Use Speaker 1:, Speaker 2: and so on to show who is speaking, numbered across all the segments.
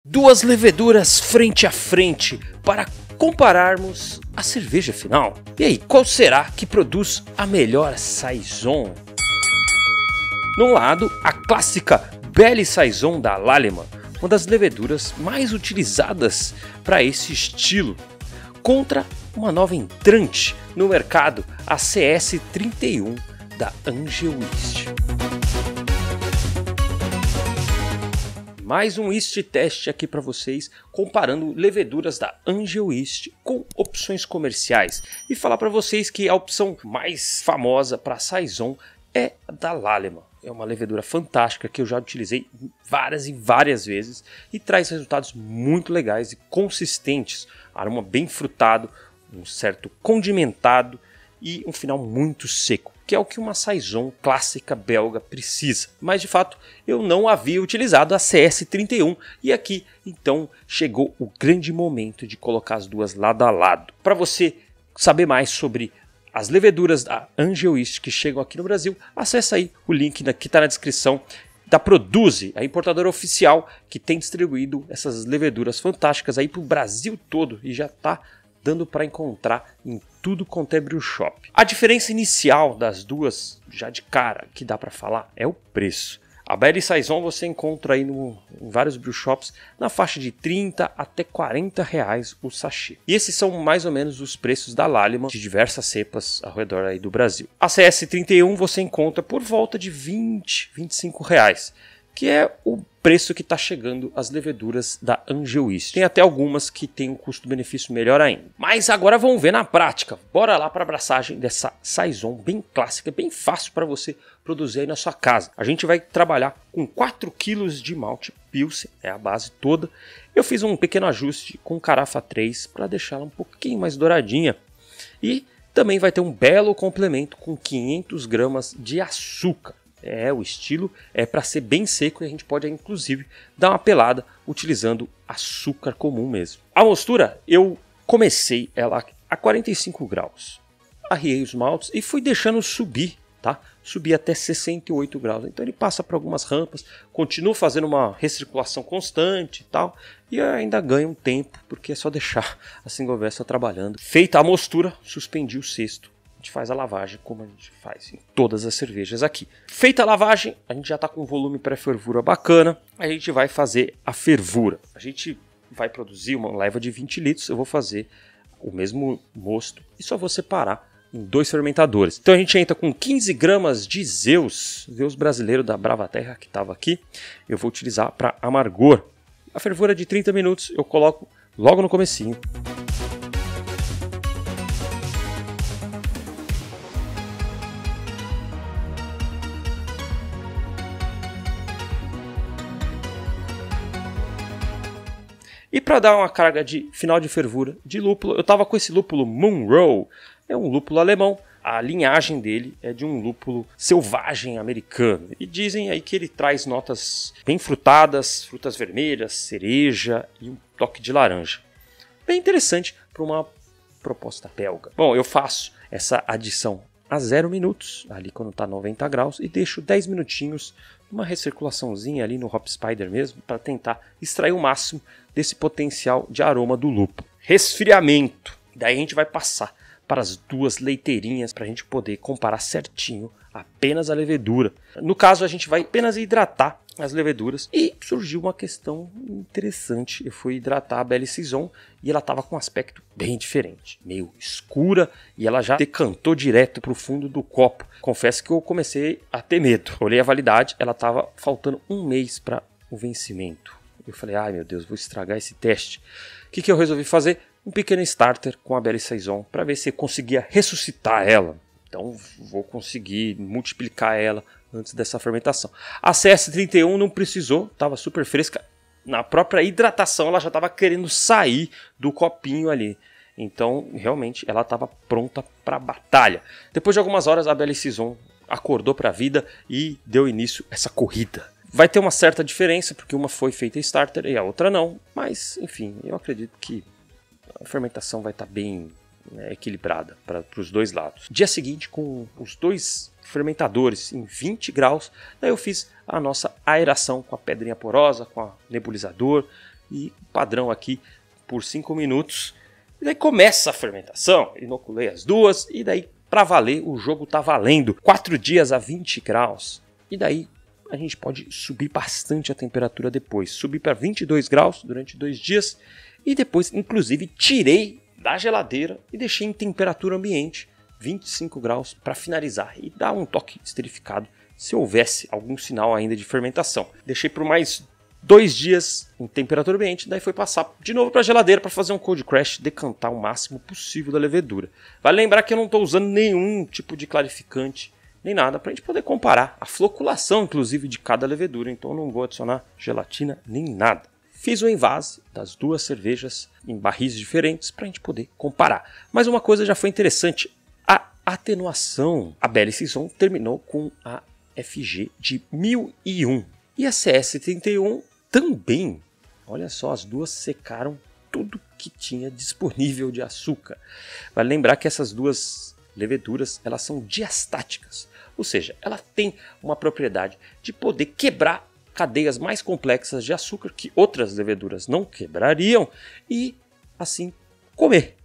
Speaker 1: Duas leveduras frente a frente para compararmos a cerveja final. E aí, qual será que produz a melhor saison? Num lado, a clássica Belle Saison da Lallemand, uma das leveduras mais utilizadas para esse estilo, contra uma nova entrante no mercado, a CS31 da Angewist. Mais um Wheat teste aqui para vocês, comparando leveduras da Angewist com opções comerciais. E falar para vocês que a opção mais famosa para saison é a da Lallemand. É uma levedura fantástica que eu já utilizei várias e várias vezes e traz resultados muito legais e consistentes. Aroma bem frutado, um certo condimentado e um final muito seco, que é o que uma saison clássica belga precisa. Mas de fato eu não havia utilizado a CS31 e aqui então chegou o grande momento de colocar as duas lado a lado. Para você saber mais sobre as leveduras da Angewist que chegam aqui no Brasil, acessa aí o link que está na descrição da Produze, a importadora oficial que tem distribuído essas leveduras fantásticas aí para o Brasil todo e já está dando para encontrar em tudo quanto é brew shop. A diferença inicial das duas, já de cara, que dá para falar, é o preço. A Belle Saison você encontra aí em vários brew shops na faixa de 30 até 40 reais o sachê. E esses são mais ou menos os preços da Lallemand de diversas cepas ao redor aí do Brasil. A CS31 você encontra por volta de 20, 25 reais, que é o preço que está chegando as leveduras da Angewist. Tem até algumas que tem um custo-benefício melhor ainda. Mas agora vamos ver na prática. Bora lá para a abraçagem dessa saison bem clássica, bem fácil para você produzir aí na sua casa. A gente vai trabalhar com 4 kg de malte Pilsen, é a base toda. Eu fiz um pequeno ajuste com carafa 3 para deixá-la um pouquinho mais douradinha. E também vai ter um belo complemento com 500 gramas de açúcar. O estilo é para ser bem seco e a gente pode inclusive dar uma pelada utilizando açúcar comum mesmo. A mostura eu comecei ela a 45 graus. Arriei os maltes e fui deixando subir, tá? Subir até 68 graus. Então ele passa por algumas rampas, continua fazendo uma recirculação constante e tal. E ainda ganha um tempo, porque é só deixar a single vessel trabalhando. Feita a mostura, suspendi o cesto. A gente faz a lavagem como a gente faz em todas as cervejas aqui. Feita a lavagem, a gente já está com um volume pré-fervura bacana. A gente vai fazer a fervura. A gente vai produzir uma leva de 20 litros. Eu vou fazer o mesmo mosto e só vou separar em 2 fermentadores. Então a gente entra com 15 gramas de Zeus brasileiro da Bravaterra que estava aqui. Eu vou utilizar para amargor. A fervura de 30 minutos eu coloco logo no comecinho. E para dar uma carga de final de fervura de lúpulo, eu estava com esse lúpulo Monroe. É um lúpulo alemão. A linhagem dele é de um lúpulo selvagem americano. E dizem aí que ele traz notas bem frutadas, frutas vermelhas, cereja e um toque de laranja. Bem interessante para uma proposta belga. Bom, eu faço essa adição a 0 minutos, ali quando está 90 graus, e deixo 10 minutinhos, uma recirculaçãozinha ali no Hop Spider mesmo, para tentar extrair o máximo desse potencial de aroma do lúpulo. Resfriamento. Daí a gente vai passar para as duas leiteirinhas para a gente poder comparar certinho apenas a levedura. No caso, a gente vai apenas hidratar as leveduras e surgiu uma questão interessante. Eu fui hidratar a Belle Saison e ela estava com um aspecto bem diferente, meio escura, e ela já decantou direto para o fundo do copo. Confesso que eu comecei a ter medo. Olhei a validade, ela estava faltando 1 mês para o vencimento. Eu falei, ai meu Deus, vou estragar esse teste. O que eu resolvi fazer? Um pequeno starter com a Belle Saison para ver se eu conseguia ressuscitar ela. Então vou conseguir multiplicar ela antes dessa fermentação. A CS31 não precisou, estava super fresca. Na própria hidratação ela já estava querendo sair do copinho ali. Então realmente ela estava pronta para a batalha. Depois de algumas horas a Belle Saison acordou para a vida e deu início a essa corrida. Vai ter uma certa diferença porque uma foi feita em starter e a outra não. Mas enfim, eu acredito que a fermentação vai estar bem equilibrada para os dois lados. Dia seguinte, com os 2 fermentadores em 20 graus, daí eu fiz a nossa aeração com a pedrinha porosa, com a nebulizador, e padrão aqui por 5 minutos. E daí começa a fermentação, inoculei as duas e daí para valer o jogo tá valendo 4 dias a 20 graus. E daí a gente pode subir bastante a temperatura depois, subir para 22 graus durante 2 dias e depois inclusive tirei da geladeira e deixei em temperatura ambiente 25 graus para finalizar e dar um toque esterificado se houvesse algum sinal ainda de fermentação. Deixei por mais 2 dias em temperatura ambiente, daí foi passar de novo para a geladeira para fazer um cold crash, decantar o máximo possível da levedura. Vale lembrar que eu não estou usando nenhum tipo de clarificante, nem nada, para a gente poder comparar a floculação, inclusive, de cada levedura, então eu não vou adicionar gelatina nem nada. Fiz o envase das 2 cervejas em barris diferentes para a gente poder comparar. Mas uma coisa já foi interessante, a atenuação. A Belley Saison terminou com a FG de 1001 e a CS31 também. Olha só, as duas secaram tudo que tinha disponível de açúcar. Vale lembrar que essas duas leveduras elas são diastáticas, ou seja, ela tem uma propriedade de poder quebrar cadeias mais complexas de açúcar que outras leveduras não quebrariam e assim comer.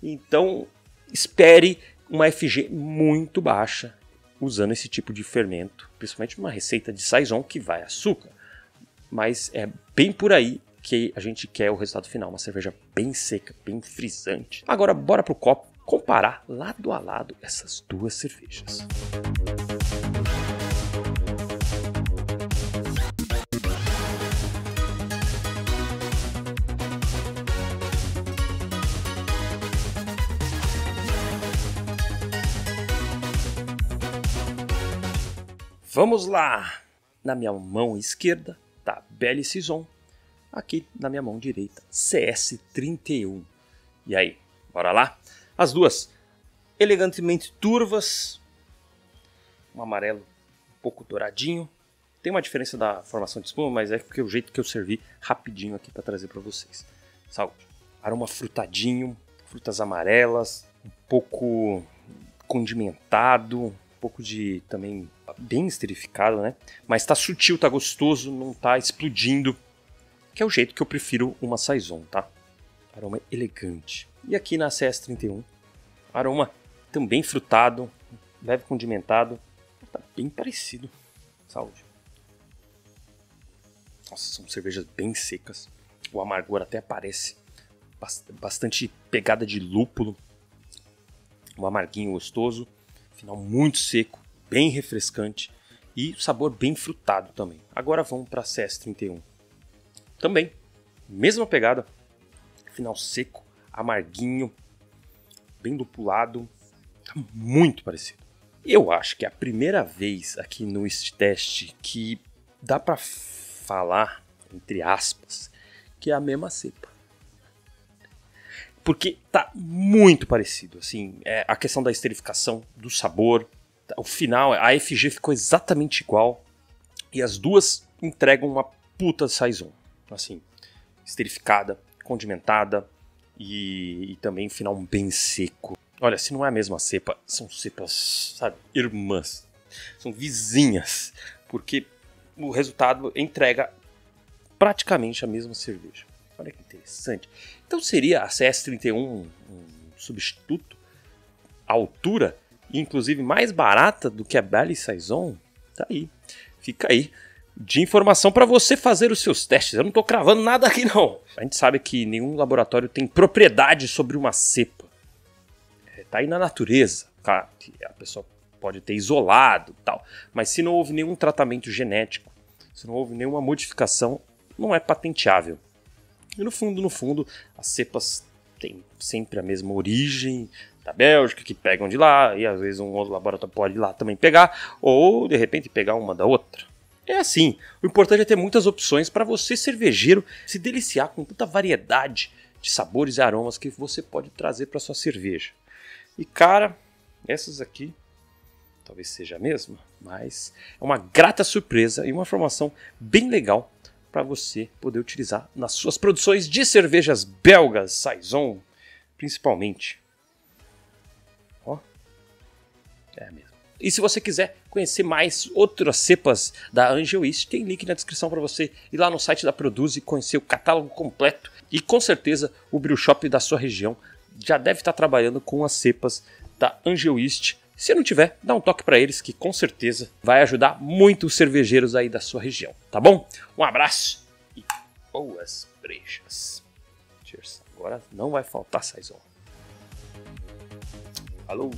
Speaker 1: Então espere uma FG muito baixa usando esse tipo de fermento, principalmente numa receita de Saison que vai açúcar. Mas é bem por aí que a gente quer o resultado final, uma cerveja bem seca, bem frisante. Agora bora pro copo comparar lado a lado essas duas cervejas. Vamos lá! Na minha mão esquerda tá Belley Saison, aqui na minha mão direita CS31. E aí, bora lá? As duas elegantemente turvas, um amarelo um pouco douradinho. Tem uma diferença da formação de espuma, mas é porque é o jeito que eu servi rapidinho aqui para trazer para vocês. Saúde! Aroma frutadinho, frutas amarelas, um pouco condimentado, um pouco de também bem esterificado, né? Mas tá sutil, tá gostoso, não tá explodindo, que é o jeito que eu prefiro uma Saison, tá? Aroma elegante. E aqui na CS31, aroma também frutado, leve condimentado, tá bem parecido. Saúde. Nossa, são cervejas bem secas. O amargor até aparece, bastante pegada de lúpulo, um amarguinho gostoso, final muito seco, bem refrescante e sabor bem frutado também. Agora vamos para a CS31. Também, mesma pegada, final seco, amarguinho, bem lupulado, tá muito parecido. Eu acho que é a primeira vez aqui no teste que dá para falar, entre aspas, que é a mesma cepa. Porque tá muito parecido, assim, a questão da esterificação, do sabor, o final, a FG ficou exatamente igual e as duas entregam uma puta Saison, assim, esterificada, condimentada e também final bem seco. Olha, se não é a mesma cepa, são cepas, sabe, irmãs, são vizinhas, porque o resultado entrega praticamente a mesma cerveja. Olha que interessante. Então seria a CS31 um substituto à altura, inclusive mais barata do que a Belley Saison? Tá aí, fica aí de informação para você fazer os seus testes. Eu não estou cravando nada aqui não. A gente sabe que nenhum laboratório tem propriedade sobre uma cepa. Tá aí na natureza, claro, que a pessoa pode ter isolado tal, mas se não houve nenhum tratamento genético, se não houve nenhuma modificação, não é patenteável. E no fundo, as cepas têm sempre a mesma origem da Bélgica, que pegam de lá, e às vezes um outro laboratório pode ir lá também pegar, ou de repente pegar uma da outra. É assim, o importante é ter muitas opções para você, cervejeiro, se deliciar com tanta variedade de sabores e aromas que você pode trazer para sua cerveja. E cara, essas aqui, talvez seja a mesma, mas é uma grata surpresa e uma informação bem legal para você poder utilizar nas suas produções de cervejas belgas, Saison, principalmente. Ó, é mesmo. E se você quiser conhecer mais outras cepas da Angel East, tem link na descrição para você ir lá no site da Produce e conhecer o catálogo completo. E com certeza o brew shop da sua região já deve estar trabalhando com as cepas da Angel East. Se não tiver, dá um toque para eles que com certeza vai ajudar muito os cervejeiros aí da sua região, tá bom? Um abraço e boas brejas. Cheers. Agora não vai faltar saison. Falou!